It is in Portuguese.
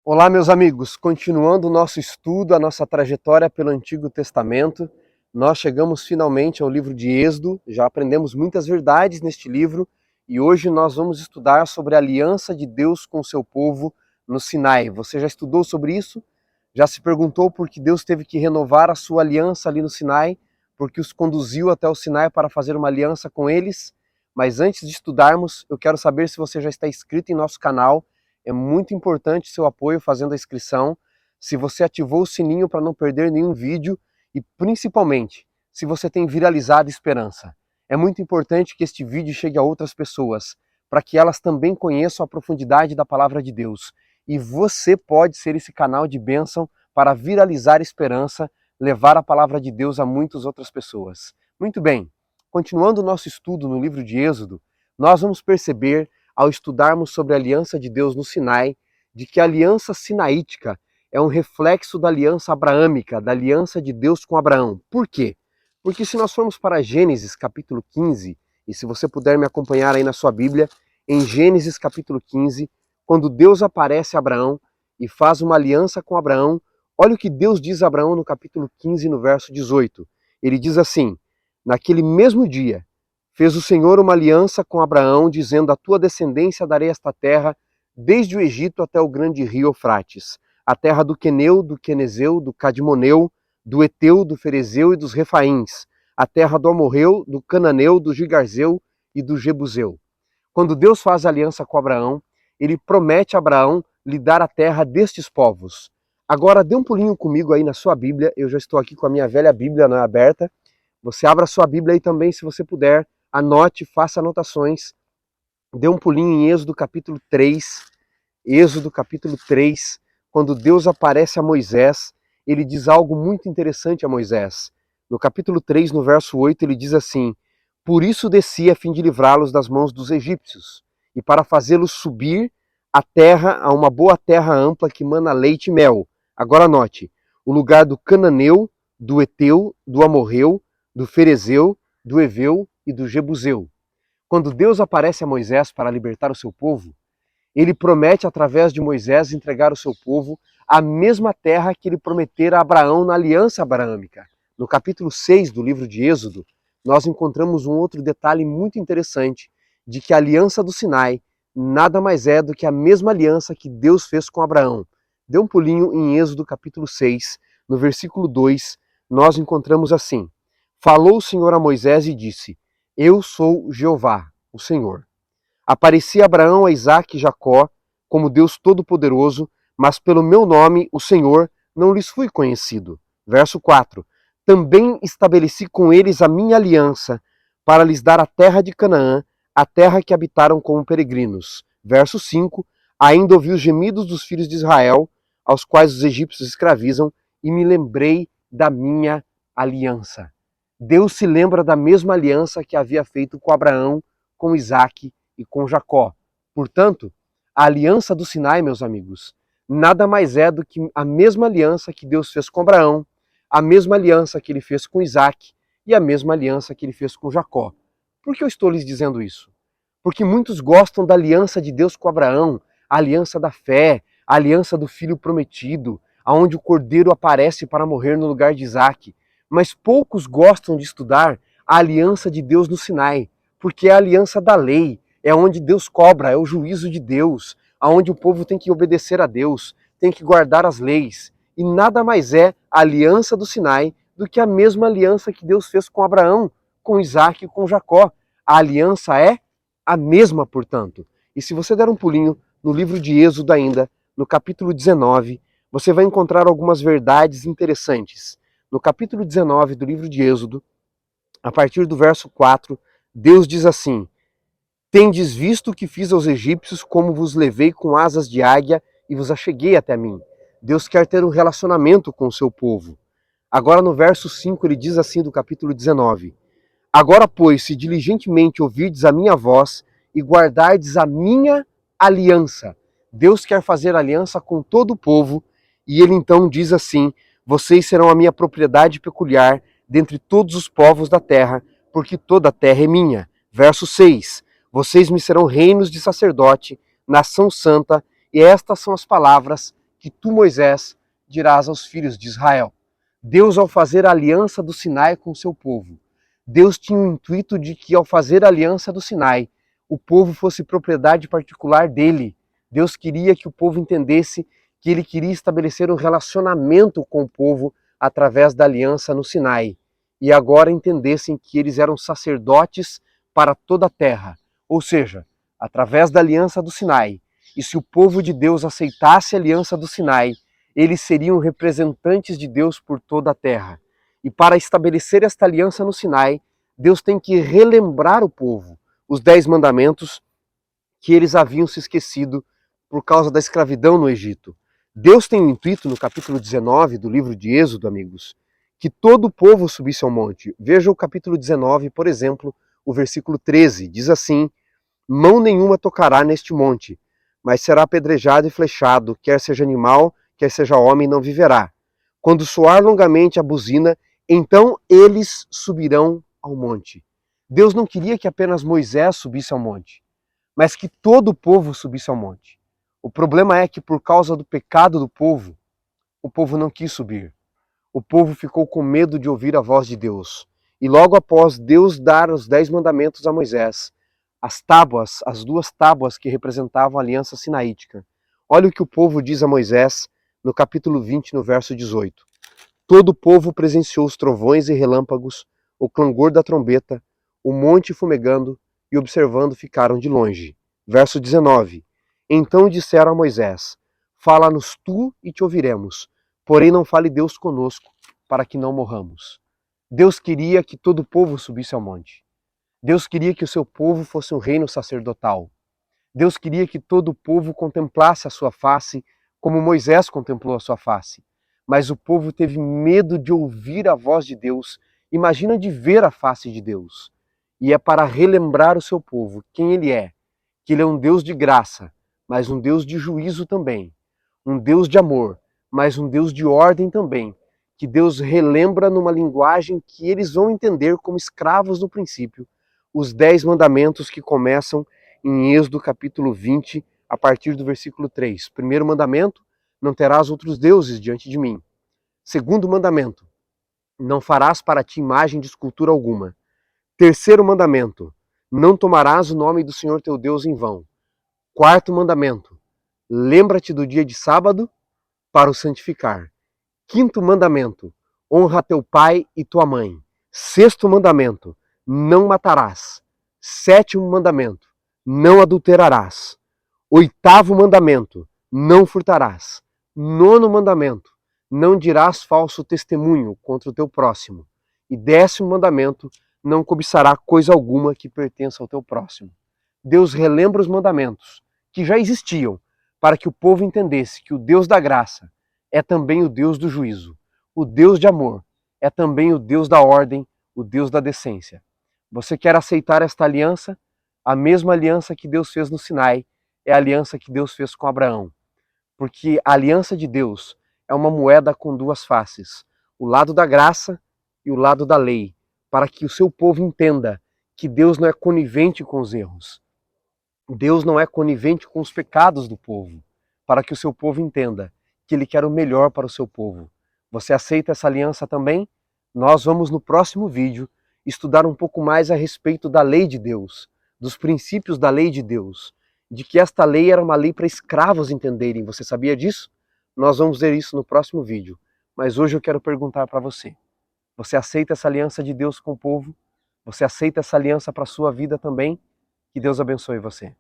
Olá, meus amigos. Continuando o nosso estudo, a nossa trajetória pelo Antigo Testamento, nós chegamos finalmente ao livro de Êxodo. Já aprendemos muitas verdades neste livro e hoje nós vamos estudar sobre a aliança de Deus com o seu povo no Sinai. Você já estudou sobre isso? Já se perguntou por que Deus teve que renovar a sua aliança ali no Sinai? Porque os conduziu até o Sinai para fazer uma aliança com eles? Mas antes de estudarmos, eu quero saber se você já está inscrito em nosso canal. É muito importante seu apoio fazendo a inscrição, se você ativou o sininho para não perder nenhum vídeo e principalmente se você tem viralizado esperança. É muito importante que este vídeo chegue a outras pessoas, para que elas também conheçam a profundidade da palavra de Deus. E você pode ser esse canal de bênção para viralizar esperança, levar a palavra de Deus a muitas outras pessoas. Muito bem, continuando o nosso estudo no livro de Êxodo, nós vamos perceber ao estudarmos sobre a aliança de Deus no Sinai, de que a aliança sinaítica é um reflexo da aliança abraâmica, da aliança de Deus com Abraão. Por quê? Porque se nós formos para Gênesis capítulo 15, e se você puder me acompanhar aí na sua Bíblia, em Gênesis capítulo 15, quando Deus aparece a Abraão e faz uma aliança com Abraão, olha o que Deus diz a Abraão no capítulo 15, no verso 18. Ele diz assim: naquele mesmo dia, fez o Senhor uma aliança com Abraão, dizendo: a tua descendência darei esta terra, desde o Egito até o grande rio Eufrates, a terra do Queneu, do Quenezeu, do Cadmoneu, do Eteu, do Ferezeu e dos Refaíns, a terra do Amorreu, do Cananeu, do Gigarzeu e do Jebuseu. Quando Deus faz aliança com Abraão, ele promete a Abraão lhe dar a terra destes povos. Agora dê um pulinho comigo aí na sua Bíblia, eu já estou aqui com a minha velha Bíblia, não é aberta. Você abra a sua Bíblia aí também, se você puder, anote, faça anotações. Dê um pulinho em Êxodo capítulo 3. Êxodo capítulo 3, quando Deus aparece a Moisés, ele diz algo muito interessante a Moisés. No capítulo 3, no verso 8, ele diz assim: por isso desci a fim de livrá-los das mãos dos egípcios, e para fazê-los subir a terra, a uma boa terra ampla que mana leite e mel. Agora note, o lugar do Cananeu, do Eteu, do Amorreu, do Ferezeu, do Eveu e do Jebuseu. Quando Deus aparece a Moisés para libertar o seu povo, ele promete através de Moisés entregar ao seu povo a mesma terra que ele prometera a Abraão na aliança abraâmica. No capítulo 6 do livro de Êxodo, nós encontramos um outro detalhe muito interessante, de que a aliança do Sinai nada mais é do que a mesma aliança que Deus fez com Abraão. Dê um pulinho em Êxodo capítulo 6, no versículo 2, nós encontramos assim: falou o Senhor a Moisés e disse: eu sou Jeová, o Senhor. Apareci a Abraão, a Isaque e Jacó como Deus Todo-Poderoso, mas pelo meu nome, o Senhor, não lhes fui conhecido. Verso 4. Também estabeleci com eles a minha aliança, para lhes dar a terra de Canaã, a terra que habitaram como peregrinos. Verso 5. Ainda ouvi os gemidos dos filhos de Israel, aos quais os egípcios escravizam, e me lembrei da minha aliança. Deus se lembra da mesma aliança que havia feito com Abraão, com Isaque e com Jacó. Portanto, a aliança do Sinai, meus amigos, nada mais é do que a mesma aliança que Deus fez com Abraão, a mesma aliança que ele fez com Isaque e a mesma aliança que ele fez com Jacó. Por que eu estou lhes dizendo isso? Porque muitos gostam da aliança de Deus com Abraão, a aliança da fé, a aliança do filho prometido, aonde o cordeiro aparece para morrer no lugar de Isaque. Mas poucos gostam de estudar a aliança de Deus no Sinai, porque é a aliança da lei, é onde Deus cobra, é o juízo de Deus, aonde o povo tem que obedecer a Deus, tem que guardar as leis. E nada mais é a aliança do Sinai do que a mesma aliança que Deus fez com Abraão, com Isaque e com Jacó. A aliança é a mesma, portanto. E se você der um pulinho no livro de Êxodo ainda, no capítulo 19, você vai encontrar algumas verdades interessantes. No capítulo 19 do livro de Êxodo, a partir do verso 4, Deus diz assim: tendes visto o que fiz aos egípcios, como vos levei com asas de águia e vos acheguei até mim. Deus quer ter um relacionamento com o seu povo. Agora no verso 5 ele diz assim do capítulo 19: agora, pois, se diligentemente ouvirdes a minha voz e guardardes a minha aliança. Deus quer fazer aliança com todo o povo, e ele então diz assim: vocês serão a minha propriedade peculiar dentre todos os povos da terra, porque toda a terra é minha. Verso 6: vocês me serão reinos de sacerdote, nação santa, e estas são as palavras que tu, Moisés, dirás aos filhos de Israel. Deus, ao fazer a aliança do Sinai com o seu povo, Deus tinha o intuito de que, ao fazer a aliança do Sinai, o povo fosse propriedade particular dele. Deus queria que o povo entendesse que ele queria estabelecer um relacionamento com o povo através da aliança no Sinai. E agora entendessem que eles eram sacerdotes para toda a terra. Ou seja, através da aliança do Sinai. E se o povo de Deus aceitasse a aliança do Sinai, eles seriam representantes de Deus por toda a terra. E para estabelecer esta aliança no Sinai, Deus tem que relembrar o povo os 10 mandamentos que eles haviam se esquecido por causa da escravidão no Egito. Deus tem o intuito, no capítulo 19 do livro de Êxodo, amigos, que todo o povo subisse ao monte. Veja o capítulo 19, por exemplo, o versículo 13. Diz assim: mão nenhuma tocará neste monte, mas será apedrejado e flechado, quer seja animal, quer seja homem, não viverá. Quando soar longamente a buzina, então eles subirão ao monte. Deus não queria que apenas Moisés subisse ao monte, mas que todo o povo subisse ao monte. O problema é que, por causa do pecado do povo, o povo não quis subir. O povo ficou com medo de ouvir a voz de Deus. E logo após Deus dar os 10 mandamentos a Moisés, as tábuas, as 2 tábuas que representavam a aliança sinaítica, olha o que o povo diz a Moisés no capítulo 20, no verso 18. Todo o povo presenciou os trovões e relâmpagos, o clangor da trombeta, o monte fumegando, e observando ficaram de longe. Verso 19. Então disseram a Moisés: fala-nos tu e te ouviremos, porém não fale Deus conosco, para que não morramos. Deus queria que todo o povo subisse ao monte. Deus queria que o seu povo fosse um reino sacerdotal. Deus queria que todo o povo contemplasse a sua face, como Moisés contemplou a sua face. Mas o povo teve medo de ouvir a voz de Deus. Imagina de ver a face de Deus. E é para relembrar o seu povo quem ele é, que ele é um Deus de graça, mas um Deus de juízo também, um Deus de amor, mas um Deus de ordem também, que Deus relembra numa linguagem que eles vão entender como escravos no princípio, os 10 mandamentos que começam em Êxodo capítulo 20, a partir do versículo 3. Primeiro mandamento: não terás outros deuses diante de mim. Segundo mandamento: não farás para ti imagem de escultura alguma. Terceiro mandamento: não tomarás o nome do Senhor teu Deus em vão. Quarto mandamento: lembra-te do dia de sábado para o santificar. Quinto mandamento: honra teu pai e tua mãe. Sexto mandamento: não matarás. Sétimo mandamento: não adulterarás. Oitavo mandamento: não furtarás. Nono mandamento: não dirás falso testemunho contra o teu próximo. E 10º mandamento: não cobiçará coisa alguma que pertença ao teu próximo. Deus relembra os mandamentos que já existiam, para que o povo entendesse que o Deus da graça é também o Deus do juízo. O Deus de amor é também o Deus da ordem, o Deus da decência. Você quer aceitar esta aliança? A mesma aliança que Deus fez no Sinai é a aliança que Deus fez com Abraão. Porque a aliança de Deus é uma moeda com 2 faces, o lado da graça e o lado da lei, para que o seu povo entenda que Deus não é conivente com os erros. Deus não é conivente com os pecados do povo, para que o seu povo entenda que Ele quer o melhor para o seu povo. Você aceita essa aliança também? Nós vamos no próximo vídeo estudar um pouco mais a respeito da lei de Deus, dos princípios da lei de Deus, de que esta lei era uma lei para escravos entenderem. Você sabia disso? Nós vamos ver isso no próximo vídeo. Mas hoje eu quero perguntar para você: você aceita essa aliança de Deus com o povo? Você aceita essa aliança para a sua vida também? Que Deus abençoe você.